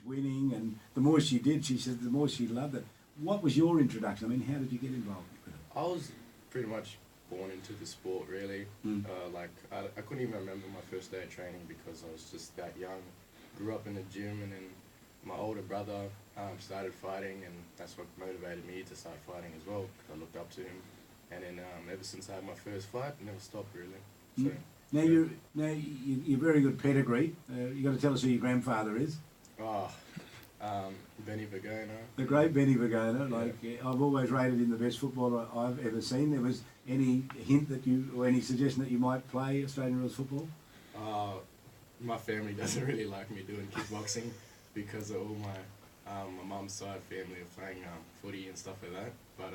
winning, and the more she did, she said the more she loved it. What was your introduction? I mean, how did you get involved with it? I was pretty much born into the sport, really. I couldn't even remember my first day of training because I was just that young. Grew up in the gym, and then my older brother started fighting, and that's what motivated me to start fighting as well, because I looked up to him. And then ever since I had my first fight, I never stopped, really. So, You're very good pedigree. You got to tell us who your grandfather is. Benny Vergona. The great Benny Vergona. I've always rated him the best footballer I've ever seen. There was any hint that or any suggestion that you might play Australian rules football? My family doesn't really like me doing kickboxing because of all my mum's side family are playing footy and stuff like that. But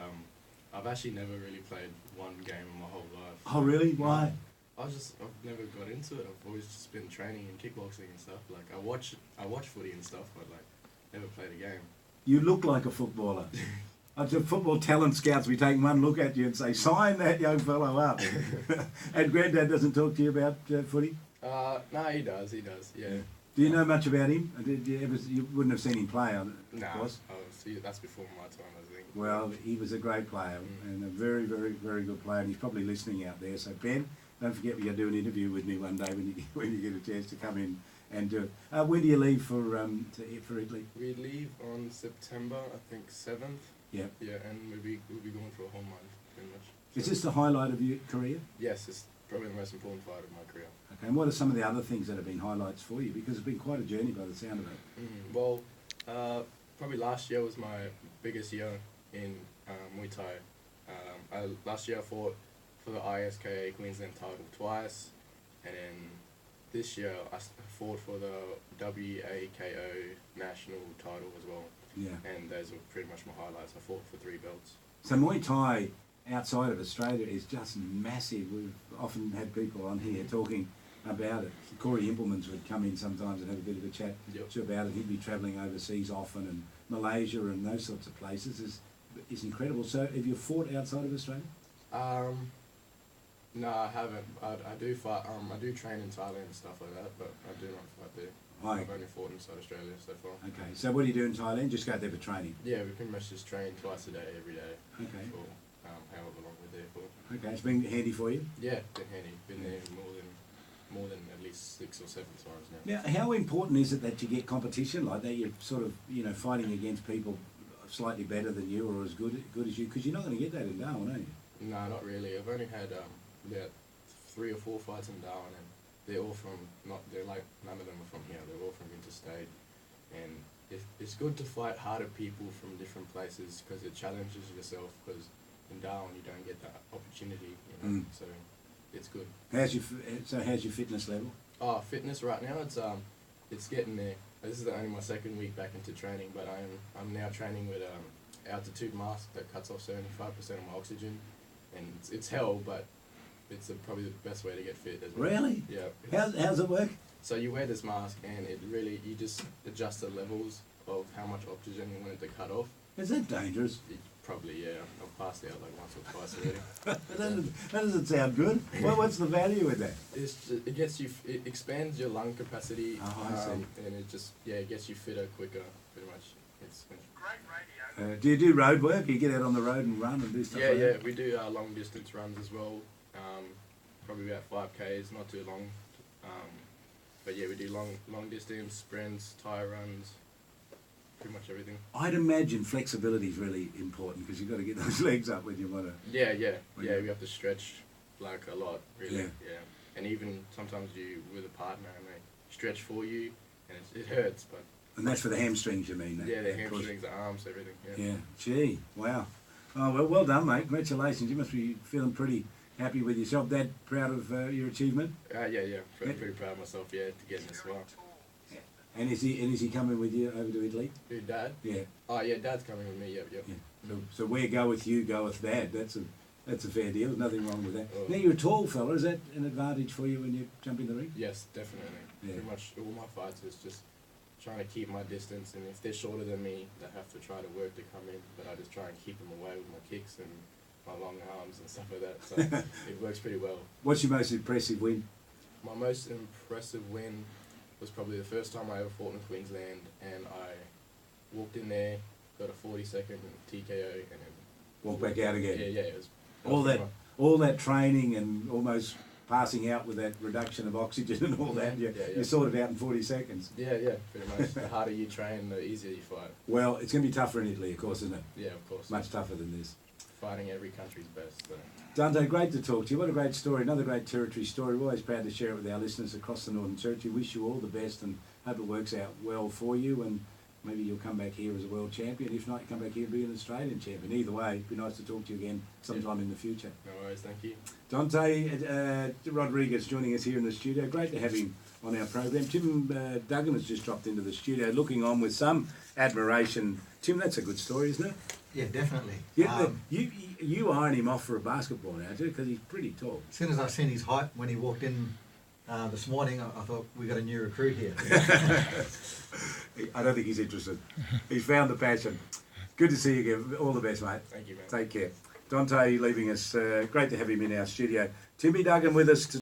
I've actually never really played one game in my whole life. Oh really? Why? I've never got into it. I've always just been training in kickboxing and stuff. Like I watch footy and stuff, but like never played a game. You look like a footballer. The football talent scouts, we take one look at you and say, sign that young fellow up. And Granddad doesn't talk to you about footy? No, he does, yeah. Do you know much about him? You wouldn't have seen him play, of course? No, that's before my time, I think. Well, he was a great player and a very, very, very good player, and he's probably listening out there. So, Ben, don't forget we're going to do an interview with me one day when you get a chance to come in and do it. When do you leave for Italy? We leave on September, I think, 7th. Yeah. Yeah, and we'll be going for a whole month, pretty much. So, is this the highlight of your career? Yes, it's probably the most important fight of my career. Okay, and what are some of the other things that have been highlights for you? Because it's been quite a journey by the sound of it. Well, probably last year was my biggest year in Muay Thai. Last year I fought for the ISKA Queensland title twice, and then this year I fought for the WAKO national title as well. Yeah. And those were pretty much my highlights. I fought for 3 belts. So Muay Thai outside of Australia is just massive. We've often had people on here talking about it. Corey Implements would come in sometimes and have a bit of a chat about it. He'd be travelling overseas often, and Malaysia and those sorts of places is incredible. So have you fought outside of Australia? No, I haven't. I do fight. I do train in Thailand and stuff like that, but I do not fight there. I've only fought inside Australia so far. Okay, so what do you do in Thailand? Just go there for training? Yeah, we pretty much just train twice a day, every day. Okay. For however long we're there for. Okay, it's been handy for you? Yeah, been handy. Been there more than at least 6 or 7 times now. Now, how important is it that you get competition like that? You're sort of, fighting against people slightly better than you or as good as you, because you're not going to get that in Darwin, are you? No, not really. I've only had about 3 or 4 fights in Darwin, and they're all none of them are from here. They're all from interstate, and it's good to fight harder people from different places because it challenges yourself. Because in Darwin you don't get that opportunity, so it's good. How's your fitness level? Fitness right now it's getting there. This is only my 2nd week back into training, but I'm now training with altitude mask that cuts off 75% of my oxygen, and it's hell, but it's probably the best way to get fit as well. Really? Yeah. How's it work? So you wear this mask, and you just adjust the levels of how much oxygen you want it to cut off. Is that dangerous? Probably, yeah. I've passed out like once or twice already. That doesn't sound good. What's the value with that? It expands your lung capacity, I see. and it gets you fitter quicker, pretty much. It's Great radio. Do you do road work? You get out on the road and run and do stuff like that? Yeah, we do long distance runs as well. Probably about 5Ks, not too long. But yeah, we do long distance, sprints, Thai runs, pretty much everything. I'd imagine flexibility is really important because you've got to get those legs up when you want to. Yeah, we have to stretch like a lot, really. Yeah. And even sometimes with a partner and they stretch for you, and it hurts, but. And that's for the hamstrings, you mean? Yeah, the hamstrings, the arms, everything. Yeah. Gee, wow. Oh well done, mate. Congratulations. You must be feeling pretty happy with yourself. That proud of your achievement? Yeah. Pretty proud of myself. Yeah, to get this far. And is he coming with you over to Italy? Who, Dad? Yeah. Oh yeah, Dad's coming with me. Yep. Yeah. So where goeth you, goeth Dad. That's a fair deal. There's nothing wrong with that. Oh. Now you're a tall fella. Is that an advantage for you when you jump in the ring? Yes, definitely. Yeah. Pretty much all my fights is just trying to keep my distance, and if they're shorter than me, they have to try to work to come in. But I just try and keep them away with my kicks and my long arms and stuff like that. So it works pretty well. What's your most impressive win? My most impressive win was probably the first time I ever fought in Queensland, and I walked in there, got a 40-second TKO, and then Walk back out again. yeah, it was All that training and almost passing out with that reduction of oxygen and all that, you sorted out in 40 seconds. Yeah, pretty much. The harder you train, the easier you fight. Well, it's going to be tougher in Italy, of course, isn't it? Yeah, of course. Much tougher than this. Fighting every country's best. So. Dante, great to talk to you. What a great story. Another great territory story. We're always proud to share it with our listeners across the Northern Territory. Wish you all the best and hope it works out well for you, and maybe you'll come back here as a world champion. If not, you come back here and be an Australian champion. Either way, it'd be nice to talk to you again sometime in the future. No worries, thank you. Dante Rodriguez joining us here in the studio. Great to have him on our program. Tim Duggan has just dropped into the studio looking on with some admiration. Tim, that's a good story, isn't it? Yeah, definitely. Yeah, you iron him off for a basketball now, too, because he's pretty tall. As soon as I seen his height when he walked in this morning, I thought we got a new recruit here. I don't think he's interested. He's found the passion. Good to see you again. All the best, mate. Thank you, man. Take care. Dante leaving us. Great to have him in our studio. Timmy Duggan with us.